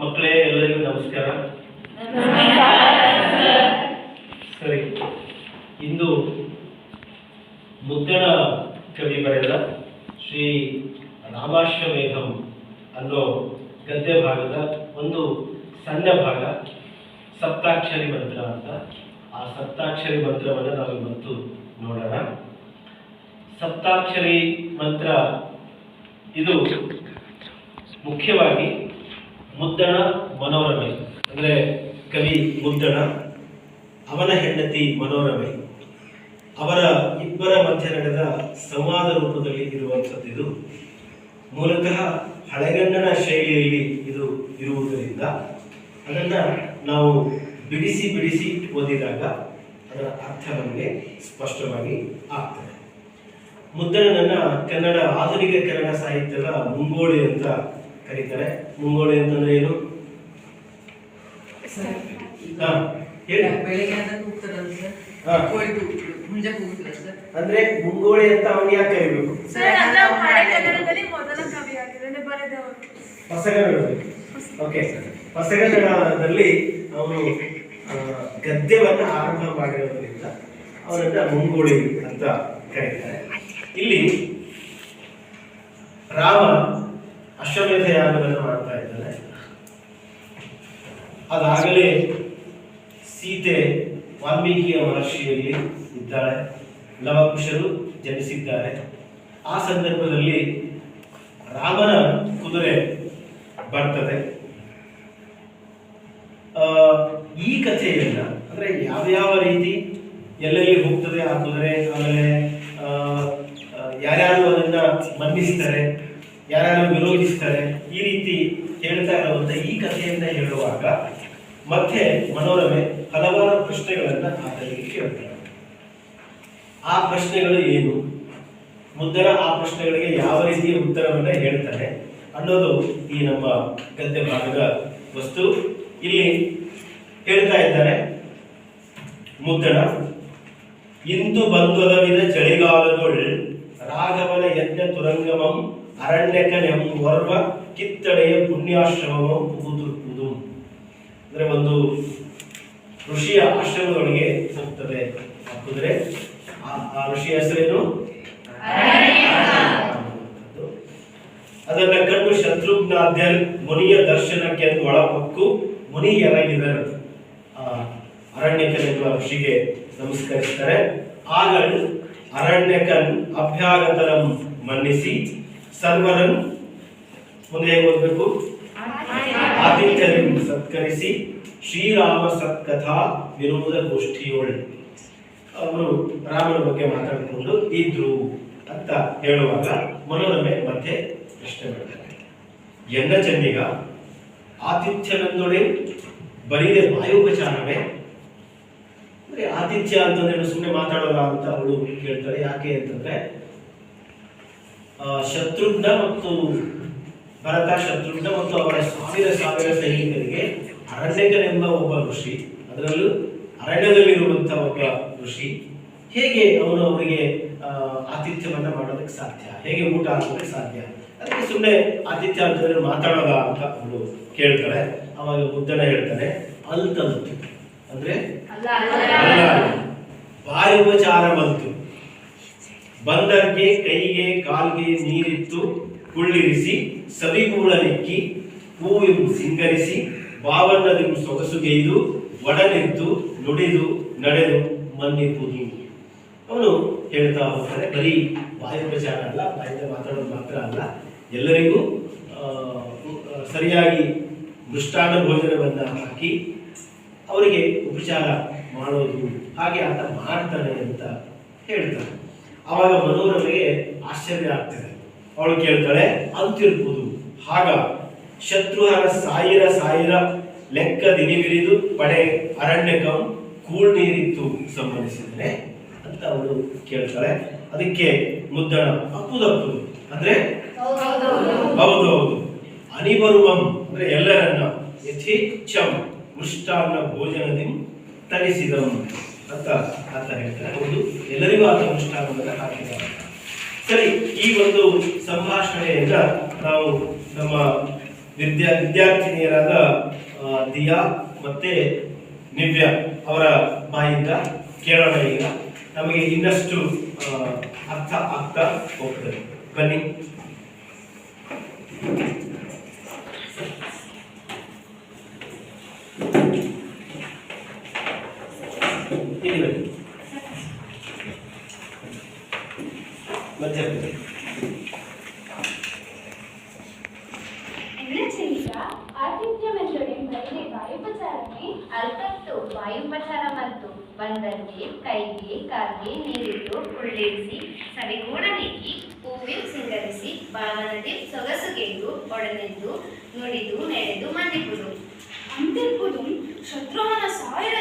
ಮಕ್ಕಳೇ, ಎಲ್ಲರಿಗೂ ನಮಸ್ಕಾರ. ಸರಿ, ಇಂದು ಮುದ್ದಣ ಕವಿ ಬರೆದ ಶ್ರೀ ರಾಮಾಶ್ವಮೇಧಂ ಅನ್ನೋ ಗದ್ಯ ಭಾಗದ ಒಂದು ಸಣ್ಣ ಭಾಗ ಸಪ್ತಾಕ್ಷರಿ ಮಂತ್ರ ಅಂತ. ಆ ಸಪ್ತಾಕ್ಷರಿ ಮಂತ್ರವನ್ನು ನಾವು ಇವತ್ತು ನೋಡೋಣ. ಸಪ್ತಾಕ್ಷರಿ ಮಂತ್ರ ಇದು ಮುಖ್ಯವಾಗಿ ಮುದ್ದಣ ಮನೋರಮೆ, ಅಂದರೆ ಕವಿ ಮುದ್ದಣ, ಅವನ ಹೆಂಡತಿ ಮನೋರಮೆ, ಅವರ ಇಬ್ಬರ ಮಧ್ಯೆ ನಡೆದ ಸಂವಾದ ರೂಪದಲ್ಲಿ ಇರುವಂಥದ್ದು. ಮೂಲತಃ ಹಳೆಗನ್ನಡ ಶೈಲಿಯಲ್ಲಿ ಇದು ಇರುವುದರಿಂದ ಅದನ್ನು ನಾವು ಬಿಡಿಸಿ ಬಿಡಿಸಿ ಓದಿದಾಗ ಅದರ ಅರ್ಥ ನಮಗೆ ಸ್ಪಷ್ಟವಾಗಿ ಆಗ್ತದೆ. ಮುದ್ದಣನನ್ನ ಕನ್ನಡ ಆಧುನಿಕ ಕನ್ನಡ ಸಾಹಿತ್ಯದ ಮುಂಗೋಳಿ ಅಂತ ಕರೀತಾರೆ. ಮುಂಗೋಳಿ ಅಂತಂದ್ರೆ ಏನು? ಅಂದ್ರೆ ಮುಂಗೋಳಿ ಅಂತ ಅವನು ಯಾಕೆ ಕರಿಬೇಕು? ಓಕೆ, ಹೊಸಗನ್ನಡದಲ್ಲಿ ಅವನು ಗದ್ಯವನ್ನ ಆರಂಭ ಮಾಡಿರೋದ್ರಿಂದ ಅವನನ್ನ ಮುಂಗೋಳಿ ಅಂತ ಕರೀತಾರೆ. ಇಲ್ಲಿ ರಾಮ ಅಶ್ವಮೇಧ ಯಾಗವನ್ನು ಮಾಡ್ತಾ ಇದ್ದಾನೆ. ಅದಾಗಲೇ ಸೀತೆ ವಾಲ್ಮೀಕಿಯ ಮಹರ್ಷಿಯಲ್ಲಿ ಇದ್ದಾಳೆ, ಲವಕುಶರು ಜನಿಸಿದ್ದಾರೆ. ಆ ಸಂದರ್ಭದಲ್ಲಿ ರಾಮನ ಕುದುರೆ ಬರ್ತದೆ. ಈ ಕಥೆಯನ್ನ ಅಂದ್ರೆ ಯಾವ್ಯಾವ ರೀತಿ ಎಲ್ಲೆಲ್ಲಿ ಹೋಗ್ತದೆ ಆ ಕುದುರೆ, ಆಮೇಲೆ ಯಾರ್ಯಾರು ಅದನ್ನ ಮನ್ನಿಸ್ತಾರೆ, ಯಾರ್ಯಾರು ವಿರೋಧಿಸ್ತಾರೆ, ಈ ರೀತಿ ಹೇಳ್ತಾ ಇರುವಂತ ಈ ಕಥೆಯನ್ನ ಹೇಳುವಾಗ ಮತ್ತೆ ಮನೋರಮೆ ಹಲವಾರು ಪ್ರಶ್ನೆಗಳನ್ನ ಆತನಿಗೆ ಕೇಳ್ತಾರೆ. ಆ ಪ್ರಶ್ನೆಗಳು ಏನು, ಮುದ್ದಣ ಆ ಪ್ರಶ್ನೆಗಳಿಗೆ ಯಾವ ರೀತಿಯ ಉತ್ತರವನ್ನ ಹೇಳ್ತಾರೆ ಅನ್ನೋದು ಈ ನಮ್ಮ ಗದ್ಯ ಭಾಗದ ವಸ್ತು. ಇಲ್ಲಿ ಹೇಳ್ತಾ ಇದ್ದಾರೆ ಮುದ್ದಣ, ಇಂದು ಬಂದೊದವಿದ ಚಳಿಗಾಲದೊಳ್ ರಾಘವನ ಯಜ್ಞ ತುರಂಗಮಂ ಅರಣ್ಯಕನೆಂ ವರ್ವ ಕಿತ್ತಡೆಯ ಪುಣ್ಯಾಶ್ರಮಂ ಪುಗುದುರ್ಪುದು. ಅಂದ್ರೆ ಒಂದು ಋಷಿಯ ಆಶ್ರಮದೊಳಗೆ ಹೋಗ್ತದೆ ಆ ಕುದುರೆ. ಆ ಋಷಿಯ ಹೆಸರೇನು? ಅದನ್ನ ಕಂಡು ಶತ್ರುಘ್ನಾದ್ಯರ್ ಮುನಿಯ ದರ್ಶನಕ್ಕೆ ಒಳಪಕ್ಕು ಮುನಿ ಎರಗಿದರು. ಅರಣ್ಯಕನೆಂಬ ಋಷಿಗೆ ನಮಸ್ಕರಿಸ್ತಾರೆ. ಆಗ ಅರಣ್ಯಕನ್ ಅಭ್ಯಾಗತರಂ ಮನ್ನಿಸಿ ಸರ್ವರನ್ ಮುಂದೆ ಹೇಗೆ ಓದಬೇಕು? ಆದಿತ್ಯರಂ ಸತ್ಕರಿಸಿ ಶ್ರೀರಾಮ ಸತ್ಕಥಾ ವಿನೋದ ಗೋಷ್ಠಿಯೋಳ್ ಅವರು ರಾಮನ ಬಗ್ಗೆ ಮಾತಾಡಿಕೊಂಡು ಇದ್ರು ಅಂತ ಹೇಳುವಾಗ ಮನೋರಮೆ ಮತ್ತೆ ಪ್ರಶ್ನೆ ಮಾಡ್ತಾರೆ. ಎನ್ನ ಚಂದಿಗ ಆತಿಥ್ಯವೆಂದೊಡೆ ಬರೀದೆ ವಾಯುಪಚಾರವೇ? ಅಂದ್ರೆ ಆತಿಥ್ಯ ಅಂತಂದ್ರೆ ಸುಮ್ಮನೆ ಮಾತಾಡೋಲ್ಲ ಅಂತ ಅವಳು ಕೇಳ್ತಾಳೆ. ಯಾಕೆ ಅಂತಂದ್ರೆ ಶತ್ರುಘ್ನ ಮತ್ತು ಭರತ, ಶತ್ರುಘ್ನ ಮತ್ತು ಅವರ ಸಾವಿರ ಸೈನಿಕರಿಗೆ ಅರಣ್ಯಕನೆಂಬ ಒಬ್ಬ ಋಷಿ, ಅದರಲ್ಲೂ ಅರಣ್ಯದಲ್ಲಿರುವಂತಹ ಒಬ್ಬ ಋಷಿ, ಹೇಗೆ ಅವನು ಅವರಿಗೆ ಆತಿಥ್ಯವನ್ನ ಮಾಡೋದಕ್ಕೆ ಸಾಧ್ಯ, ಹೇಗೆ ಊಟ ಹಾಕೋದಕ್ಕೆ ಸಾಧ್ಯ? ಅದಕ್ಕೆ ಸುಮ್ಮನೆ ಆತಿಥ್ಯ ಅಂತಂದ್ರೆ ಮಾತಾಡೋಲ್ಲ ಅಂತ ಅವಳು ಕೇಳ್ತಾಳೆ. ಅವಾಗ ಮುದ್ದಣ ಹೇಳ್ತಾನೆ, ಅಲ್ತಂತು ಅಂದ್ರೆ ವಾಯುಪಚಾರ ಬಂತು, ಬಂದರ್ಗೆ ಕೈಗೆ ಕಾಲ್ಗೆ ನೀರಿತ್ತು ಕುಳ್ಳಿರಿಸಿ ಸವಿಗೂಳನಿಕ್ಕಿ ಹೂವಿಂ ಸಿಂಗರಿಸಿ ಬಾವನ್ನದಿಂ ಸೊಗಸುಗೈದು ಒಡನಿದ್ದು ನುಡಿದು ನಡೆದು ಮನ್ನಿಪುದು. ಅವನು ಹೇಳ್ತಾ ಹೋಗ್ತಾನೆ, ಬರೀ ವಾಯುಪಚಾರ ಅಲ್ಲ, ಬಾಯಿಂದ ಮಾತಾಡೋದು ಮಾತ್ರ ಅಲ್ಲ, ಎಲ್ಲರಿಗೂ ಸರಿಯಾಗಿ ಮೃಷ್ಟಾನ್ನ ಭೋಜನವನ್ನ ಹಾಕಿ ಅವರಿಗೆ ಉಪಚಾರ ಮಾಡೋದು, ಹಾಗೆ ಆತ ಮಾಡ್ತಾನೆ ಅಂತ ಹೇಳ್ತಾನೆ. ಆವಾಗ ಮನೋರಮೆಗೆ ಆಶ್ಚರ್ಯ ಆಗ್ತದೆ. ಅವಳು ಕೇಳ್ತಾಳೆ, ಅಂತಿರ್ಬೋದು ಹಾಗ ಶತ್ರುಹರ ಸಾಯಿರ ಲೆಕ್ಕ ದಿನಿವಿರಿದು ಪಡೆ ಅರಣ್ಯಕಂ ಕೂಳ್ ನೀರಿತ್ತು ಸಂಬಂಧಿಸಿದ್ರೆ ಅಂತ ಅವಳು ಕೇಳ್ತಾಳೆ. ಅದಕ್ಕೆ ಮುದ್ದಣ ಅಪ್ಪುದಪ್ಪು ಅಂದ್ರೆ ಹೌದು ಅನಿಬರುವಂ ಅಂದ್ರೆ ಎಲ್ಲರನ್ನ ಯಥೇಚ್ಛಂ ಮೃಷ್ಟಾನ್ನ ಭೋಜನದಿ ತರಿಸಿದಂ ಅಂತ ಹೇಳ್ತಾರೆ. ಹೌದು, ಎಲ್ಲರಿಗೂ ಆತ ಮೃಷ್ಟಾನ್ನವನ್ನು ಹಾಕಿದ್ದಾರೆ. ಸರಿ, ಈ ಒಂದು ಸಂಭಾಷಣೆಯಿಂದ ನಾವು ನಮ್ಮ ವಿದ್ಯಾರ್ಥಿನಿಯರಾದ ದಿಯಾ ಮತ್ತೆ ನಿವ್ಯಾ ಅವರ ಬಾಯಿಂದ ಕೇಳೋಣ. ಈಗ ನಮಗೆ ಇನ್ನಷ್ಟು ಅರ್ಥ ಆಗ್ತಾ ಹೋಗ್ತದೆ. ಬನ್ನಿ. ವಾಯುಪಚಾರ ಮತ್ತು ಬಂದರಿಗೆ ಕೈಗೆ ಕಾಲಿಗೆ ನೀರಿಟ್ಟು ಕುಳ್ಳಿರಿಸಿ ಸವಿಗೂಡನಿಕ್ಕಿ ಹೂವಿನ ಸಿಂಗರಿಸಿ ಬಾವನದಿ ಸೊಗಸುಗೆಂದು ಒಡನೆದ್ದು ನುಡಿದು ನಡೆದು ಮನ್ನಿಪುದು ಅಂತಿರ್ಪುದು ಶತ್ರುವನ ಸಾವಿರ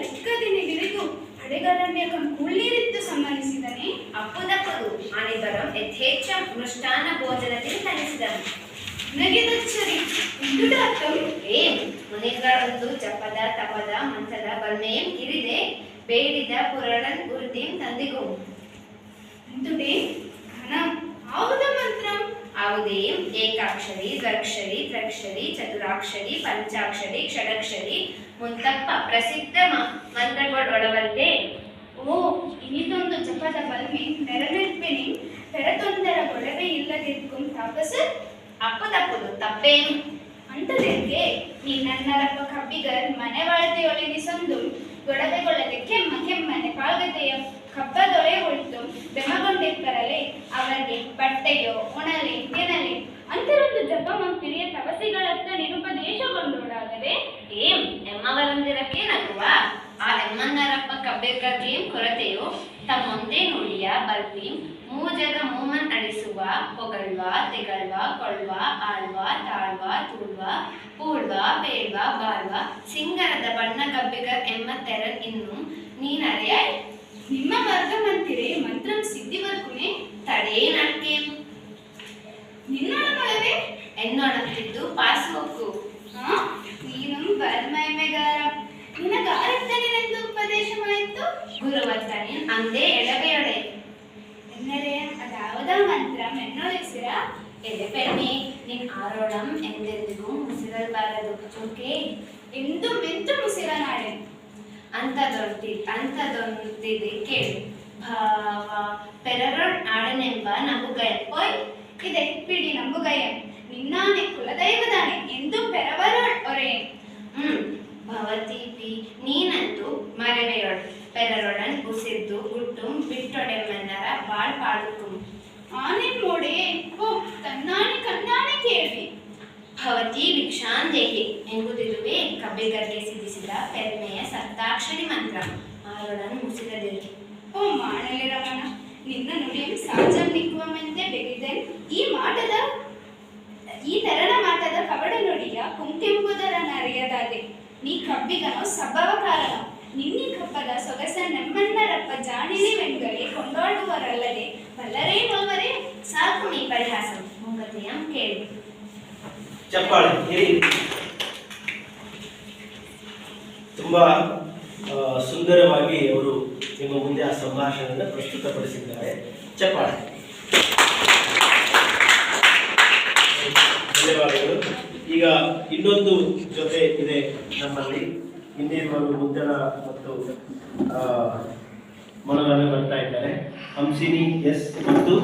ಲೆಕ್ಕದಿನಿ ಬಿರಿದು ಪಡೆಗರಣ್ಯಕಂ ಕುಳ್ಳಿರಿತ್ತು ಸಮ್ಮನಿಸಿದನೆ ಅಪ್ಪುದಪ್ಪದು ಅಣಿಬರಂ ಯಥೇಚ್ಛ ಮೃಷ್ಟಾನ ಭೋಜನದಲ್ಲಿ ತರಿಸಿದನು. ನಗೆದಚ್ಚರಿ ಇಂದುಡಾತಂ ಏಂ ಮುನಿಗಳೊಂದು ಜಪದ ತಪದ ಮಂಥದ ಬಲ್ಮೇಂ ಇರಿದೆ ಬೇಡಿದ ಪುರಳನ್ ಗುರುತಿಂ ತಂದಿಗೂ ಅಂದುಡೆ ಘನ ಆವುದ ಮಂತ್ರಂ ಆವುದೇಂ ಏಕಾಕ್ಷರಿ ದ್ವಕ್ಷರಿ ತ್ರಕ್ಷರಿ ಚತುರಾಕ್ಷರಿ ಪಂಚಾಕ್ಷರಿ ಷಡಕ್ಷರಿ ಮುಂತಪ್ಪ ಪ್ರಸಿದ್ಧ ಮಂತ್ರಗಳೊಳವಂತೆ. ಓ ಇನಿದೊಂದು ಜಪದ ಬಲ್ಮೆ ನೆರವೇರ್ಪೆನಿ ಪೆರತೊಂದರ ಗೊಡವೆ ಇಲ್ಲದಿರ್ಕುಂ ತಾಪಸರ್ ಅಪ್ಪದಪ್ಪದು ತಪ್ಪೇನು ಅಂತದೆಂಗೆ ನಿನ್ನನ್ನರಪ್ಪ ಕಬ್ಬಿಗರ್ ಮನೆ ಒಳತೆಯೊಳಗಿಸೊಂದು ಗೊಡವೆಗೊಳ್ಳದೆ ಕೆಮ್ಮನೆ ಪಾಲ್ಗತೆಯ ಕಬ್ಬದೊಳೆ ಹೊಳ್ತು ಬೆಮಗೊಂಡಿಪ್ಪರಲೆ ಅವರಿಗೆ ಬಟ್ಟೆಯೋ ಉಣಲೆ ಎನಲೆ ಅಂತರೊಂದು ಜಪ ಮಂತಿರಿಯ ತಪಸಿಗಳತ್ತ ನಿರುಪದೇಶಗೊಂಡೋಡಾಗದೆ ಏಂ ಎಮ್ಮವರಂದಿರಕ್ಕೆ ನಗುವ ಆ ಎಮ್ಮನ್ನರಪ್ಪ ಕಬ್ಬಿಗರ್ಗೇಂ ಕೊರತೆಯೋ ತಮ್ಮೊಂದೇ ನುಡಿಯ ಬಲ್ಪಿ ಮೂಜಗ ಮೂಮನ್ ಅಡಿಸುವ ಹೊಗಳ್ವ ತೆಗಳ್ವ ಕೊಳ್ವ ಆಳ್ವ ತಾಳ್ವ ತುಳ್ವ ಪೂಳ್ವ ಬೇಳ್ವ ಬಾಳ್ವ ಸಿಂಗರದ ಬಣ್ಣ ಕಬ್ಬಿಗರ್ ಎಮ್ಮ ತೆರನ್ ಇನ್ನು ನೀನರೆಯ ನಿಮ್ಮ ವರ್ಗ ಮಂತಿರೆ ಮಂತ್ರಂ ಸಿದ್ಧಿವರ್ಗುನೆ ತಡೇ ನಡ್ಕೆ ನಿನ್ನೊಳಗೊಳವೆ ಎನ್ನೊಣತ್ತಿದ್ದು ಪಾಸು ಹೊಕ್ಕು ನೀನು ಬರ್ಮೈಮೆಗಾರ ನಿನಗಾರತ್ತನಿನೆಂದು ಉಪದೇಶವಾಯಿತು ಗುರುವತ್ತನಿನ್ ಅಂದೇ ಎಡವೆಯೊಡೆ എന്നരെ അതാവതാ മന്ത്രം എന്നോളിಸಿರ ಎದೆ ಪೆಣ್ಣೆ ನಿನ್ ಆರೋಳಂ ಎಂದೆಂದಿಗೂ ಮುಸಿರಲ್ಬಾರದು ಚುಂಕೆ ಎಂದು ಮೆಂತು ಮುಸಿರ ನಾಡೆ ಅಂತದೊಂದಿದೆ ಕೇಳು ಭಾವ ಪೆರರೊಳ್ ಆಡನೆಂಬ ನಂಬುಗಯ ಓಯ್ ಇದೆ ಪಿಡಿ ನಂಬುಗಯ ನಿನ್ನಾನೆ ಕುಲದೈವದಾನೆ ಎಂದು ಪೆರವರೊಳ್ ಒರೆಯೆ ಭವತೀಪಿ ನೀನಂತೂ ಮರವೆಯೊಳ್ ಪೆರರೊಳನ್ ಉಸಿರ್ದು ಗುಟ್ಟುಂ ಬಿಟ್ಟೊಡೆಮನ್ನರ ಬಾಳ್ ಪಾಡುಕುಂ ಆನೆ ಮೋಡೆ ಓ ತನ್ನಾನೆ ಕಣ್ಣಾನೆ ಕೇಳ್ವಿ ಭವತಿ ಭಿಕ್ಷಾಂದೇಹಿ ಎಂಬುದಿರುವೆ ಕಬ್ಬಿಗರ್ಗೆ ಸಿದ್ಧಿಸಿದ ಪೆರ್ಮೆಯ ಸಪ್ತಾಕ್ಷರಿ ಮಂತ್ರ ಆರೊಳನ್ ಮುಸಿರದಿರು. ಓ ಮಾಡಲಿ ರಮಣ ನಿನ್ನ ನುಡಿಯಂ ಸಾಜಂ ನಿಕ್ಕುವಮೆಂತೆ ಬೆಗಿದೆನ್ ಈ ತೆರನ ಮಾಟದ ಕವಡ ನುಡಿಯ ಕುಂತೆಂಬುದರ ನರಿಯದಾದೆ ನೀ ಕಬ್ಬಿಗನೋ ಸಬ್ಬವ ಕಾರಣ ನಿನ್ನಿ ಕಪ್ಪದ ಸೊಗಸ ನೆಮ್ಮನ್ನರಪ್ಪ ಜಾಣಿನಿ ವೆಂಗಳೆ ಕೊಂಡಾಡುವರಲ್ಲದೆ ಬಲ್ಲರೇ ನೋವರೇ ಸಾಕು ನೀ ಪರಿಹಾಸ ಮುಂಗತೆಯಂ ಕೇಳಿ ಚಪ್ಪಾಳೆ ಹೇಳಿ. ತುಂಬಾ ಸುಂದರವಾಗಿ ಅವರು ನಿಮ್ಮ ಮುಂದೆ ಆ ಸಂಭಾಷಣೆಯನ್ನು ಪ್ರಸ್ತುತಪಡಿಸಿದ್ದಾರೆ. ಚಪ್ಪಾಳೆ. ಧನ್ಯವಾದಗಳು. ಈಗ ಇನ್ನೊಂದು ಜೊತೆ ಇದೆ ನಮ್ಮಲ್ಲಿ. ಹಿಂದಿರುವರು ಮುದ್ದನ ಮತ್ತು ಮೊಳಗನ್ನು ಬರ್ತಾ ಇದ್ದಾರೆ. ಹಂಸಿನಿ ಎಸ್ ಮತ್ತು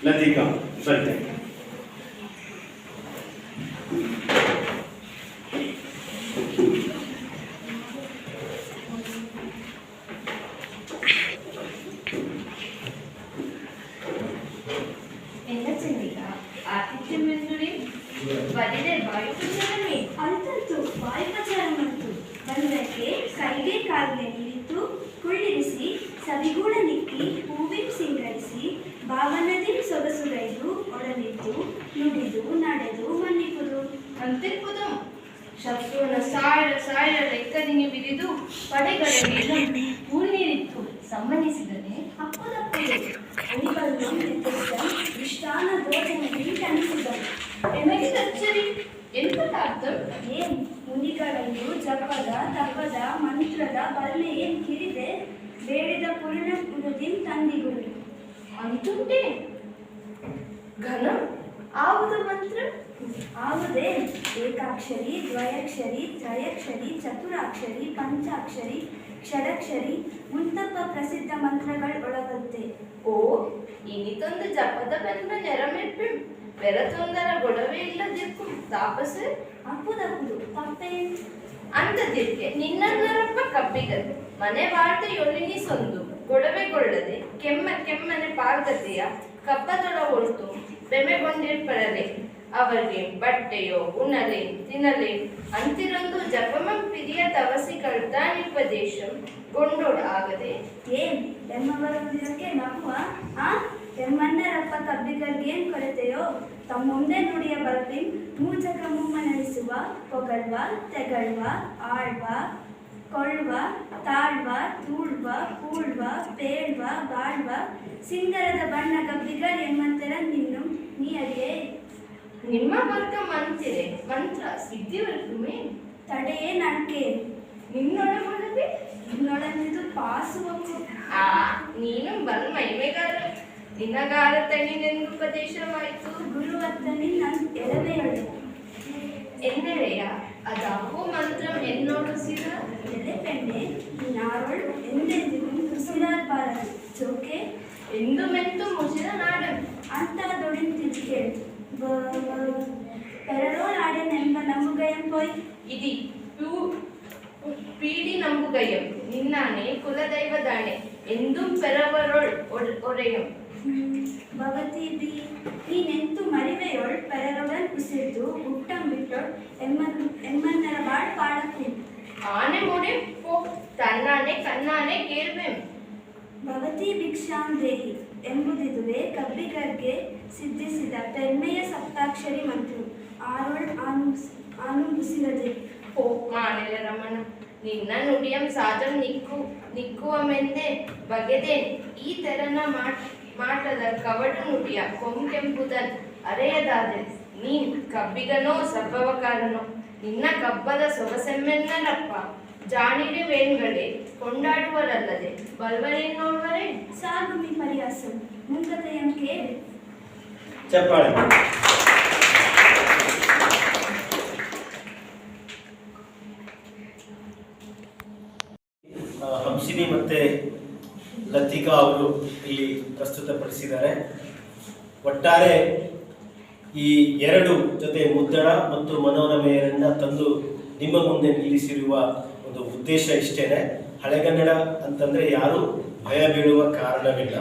ಲತಿಕಾ ಬರ್ತಾರೆ. ಅಂತಂತೂ ವಾಯುಪಚಾರ ಮತ್ತು ಬಂದಕ್ಕೆ ಕೈಗೆ ಕಾಲಿಗೆ ನೀರಿತ್ತು ಕುಳ್ಳಿರಿಸಿ ಸವಿಗೂಡ ನಿಕ್ಕಿ ಹೂವಿನ ಸಿಂಗರಿಸಿ ಭಾವನದಿ ಸೊಗಸುಗೈದು ಒಡನಿದ್ದು ನುಡಿದು ನಡೆದು ಮನ್ನಿಪುದು ಅಂತಿರ್ಪುದು ಶತ್ರುವನ ಸಾಯ ಲೆಕ್ಕದಿನಿ ಬಿರಿದು ಪಡೆಗಳ ಮೇಲೆ ಹೂನೀರಿತ್ತು ಸಮ್ಮನಿಸಿದರೆ ಅಪ್ಪದಪ್ಪದೆ ಅಣಿಬಲ್ಲು ಇಷ್ಟಾನ ಭೋಜನದಲ್ಲಿ ತಣಿಸಿದನು ಎಮಗಿದಚ್ಚರಿ ಎಂತದಾರ್ಥ ಏನ್ ಮುನಿಗಳನ್ನು ಜಪದ ತಪದ ಮಂತ್ರದ ಬಲ್ಲೆಯೇನ್ ಕಿರಿದೆ ಬೇಡಿದ ಪೂರ್ಣ ಉಣದಿನ್ ತಂದಿಗುರು ಅಂತುಂಟೆ ಘನ ಆವುದು ಮಂತ್ರ ಯಾವುದೇ ಏಕಾಕ್ಷರಿ ದ್ವಯಾಕ್ಷರಿ ತ್ರಯಾಕ್ಷರಿ ಚತುರಾಕ್ಷರಿ ಪಂಚಾಕ್ಷರಿ ಷಡಕ್ಷರಿ ಮುಂತಾದ ಪ್ರಸಿದ್ಧ ಮಂತ್ರಗಳು ಒಳಗೊಂಡೆ. ಓ ಇನಿತೊಂದು ಜಪದ ಬೆನ್ನ ನೆರಮೆಟ್ಟು ಬೆರತೊಂದರ ಗೊಡವೆ ಇಲ್ಲದಿಕ್ಕು ತಾಪಸೆ ಅಪ್ಪುದಪ್ಪುದು ತಪ್ಪೇನು ಅಂತದಿಕ್ಕೆ ನಿನ್ನನ್ನರಪ್ಪ ಕಬ್ಬಿಗದು ಮನೆ ವಾರ್ತೆಯೊಳಿನಿ ಸೊಂದು ಗೊಡವೆಗೊಳ್ಳದೆ ಕೆಮ್ಮನೆ ಪಾರ್ಗತೆಯ ಕಬ್ಬದೊಳ ಹೊರತು ಬೆಮೆಗೊಂಡಿರ್ಪರಲೆ ಅವರಿಗೆ ಬಟ್ಟೆಯೋ ಉಣಲೆ ತಿನ್ನಲೆ ಅಂತಿರೊಂದು ಜಪಮಂ ಪಿರಿಯ ತವಸಿ ಕಳ್ತಾನಿಪದೇಶಂ ಗೊಂಡೋಡ ಆಗದೆ ಏನ್ ಎಮ್ಮವರೊಂದಿರಕ್ಕೆ ನಗುವ ಎಮ್ಮಣ್ಣರಪ್ಪ ಕಬ್ಬಿಗರ್ಗೇನ್ ಕೊರತೆಯೋ ತಮ್ಮೊಂದೇ ನುಡಿಯ ಬರ್ತಿ ಮೂಜಕ ಮುಮ್ಮ ನಡೆಸುವ ಹೊಗಳ್ವ ತೆಗಳ್ವ ಆಳ್ವ ಕೊಳ್ಳುವ ತಾಳ್ವ ತೂಳ್ವ ಕೂಳ್ವ ಪೇಳ್ವ ಬಾಳ್ವ ಸಿಂಗರದ ಬಣ್ಣ ಕಬ್ಬಿಗರ್ ಎಮ್ಮಂತರ ನಿನ್ನು ನೀ ಅರಿಯೇ ನಿಮ್ಮ ವರ್ಗ ಮಂತ್ರ ಸಿದ್ಧಿವರ್ಗುಮೇ ತಡೆಯೇ ನಡ್ಕೆ ನಿನ್ನೊಳಗೊಳಗೆ ಇನ್ನೊಳಗಿದು ಪಾಸುವಕ್ಕು ನೀನು ಬಂದ್ ಮೈಮೆಗಾರ ನಿನ್ನಗಾರ ತಣಿನೆಂದು ಉಪದೇಶವಾಯಿತು ಗುರುವತ್ತನಿ ನನ್ ಎಳವೆಯೊಳು ಎನ್ನೆಳೆಯ ಅದಾವೋ ಮಂತ್ರ ಎನ್ನೋಡಿಸಿದ ಎಲೆ ಪೆಣ್ಣೆ ನಾರೋಳು ಎಂದೆಂದಿಗೂ ಉಸಿರಾಡಬಾರದು ಜೋಕೆ ಎಂದು ಮೆಂತು ಮುಸಿದ ನಾಡ ಅಂತ ದೊಡಿಂತಿದ್ಕೆ പെരളോനാടിനെമ്പ നമുകയം പോയി ഇതി പീടി നമ്പുകയം നിന്നാണെ കുലദൈവദാണെ എന്തും പെരവരോൾ ഒരയും ಭವತಿ ಬಿ ನೀನೆಂತು ಮರಿವೆಯೋಳ್ ಪೆರರೊಡನ್ ಉಸಿರ್ದು ಹುಟ್ಟಂ ಬಿಟ್ಟೋಳ್ ಎಮ್ಮನ್ನರ ಬಾಳ್ ಪಾಡಕು ಆನೆ ಮುಡೆ ಪೋ ತನ್ನಾನೆ ಕಣ್ಣಾನೆ ಕೇಳ್ಬೇಂ ಭವತಿ ಭಿಕ್ಷಾಂ ದೇಹಿ ಎಂಬುದಿದುವೆ ಕಬ್ಬಿಗರ್ಗೆ ಸಿದ್ಧಿಸಿದ ಪೆರ್ಮೆಯ ಸಪ್ತಾಕ್ಷರಿ ಮಂತ್ರ ಆರೋಳ್ ಆನುಭುಸಿರದೆ ಓ ಮಾನೆಲೆ ರಮಣ ನಿನ್ನ ನುಡಿಯಂ ಸಾಧಂ ನಿಕ್ಕುವಮೆಂದೆ ಬಗೆದೇನ್ ಈ ತೆರನ ಮಾಟದ ಕವಡು ನುಡಿಯ ಕೊಂಕೆಂಬುದನ್ ಅರೆಯದಾದೆ ನೀನ್ ಕಬ್ಬಿಗನೋ ಸಬ್ಬವಕಾರನೋ ನಿನ್ನ ಕಬ್ಬದ ಸೊಗಸೆಮ್ಮೆನ್ನರಪ್ಪ ಜಾಣಿಡೆ ವೇಣ್ಗಳೇ ಕೊಂಡಾಡುವರಲ್ಲದೆ ಬಲ್ವರೇನ್ ನೋಡುವರೇ ಸಾಗುಮಿ ಪರಿಹಾಸಂ ಮುಂಗತೆಯಂ ಕೇಳಿ ಚಪ್ಪಾಳೆ. ಹಂಸಿನಿ ಮತ್ತೆ ಲತಿಕಾ ಅವರು ಇಲ್ಲಿ ಪ್ರಸ್ತುತಪಡಿಸಿದ್ದಾರೆ. ಒಟ್ಟಾರೆ ಈ ಎರಡು ಜೊತೆ ಮುದ್ದಣ ಮತ್ತು ಮನೋರಮೆಯರನ್ನ ತಂದು ನಿಮ್ಮ ಮುಂದೆ ನಿಲ್ಲಿಸಿರುವ ಒಂದು ಉದ್ದೇಶ ಇಷ್ಟೇನೆ. ಹಳೆಗನ್ನಡ ಅಂತಂದ್ರೆ ಯಾರು ಭಯ ಬೀಳುವ ಕಾರಣವಿಲ್ಲ.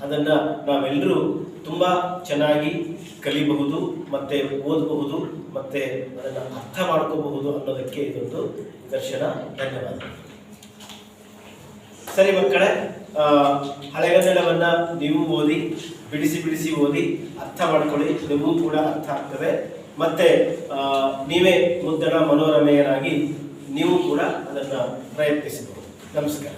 ಅದನ್ನ ನಾವೆಲ್ಲರೂ ತುಂಬಾ ಚೆನ್ನಾಗಿ ಕಲಿಬಹುದು, ಮತ್ತೆ ಓದಬಹುದು, ಮತ್ತೆ ಅದನ್ನ ಅರ್ಥ ಮಾಡ್ಕೋಬಹುದು ಅನ್ನೋದಕ್ಕೆ ಇದೊಂದು ನಿದರ್ಶನ. ಧನ್ಯವಾದ. ಸರಿ ಮಕ್ಕಳೇ, ಹಳೆಗನ್ನಡವನ್ನ ನೀವು ಓದಿ, ಬಿಡಿಸಿ ಓದಿ ಅರ್ಥ ಮಾಡ್ಕೊಳ್ಳಿ. ನಿಮಗೂ ಕೂಡ ಅರ್ಥ ಆಗ್ತದೆ. ಮತ್ತೆ ನೀವೇ ಮುದ್ದಣ ಮನೋರಮೆಯರಾಗಿ ನೀವು ಕೂಡ ಅದನ್ನ ಪ್ರಯತ್ನಿಸಬಹುದು. ನಮಸ್ಕಾರ.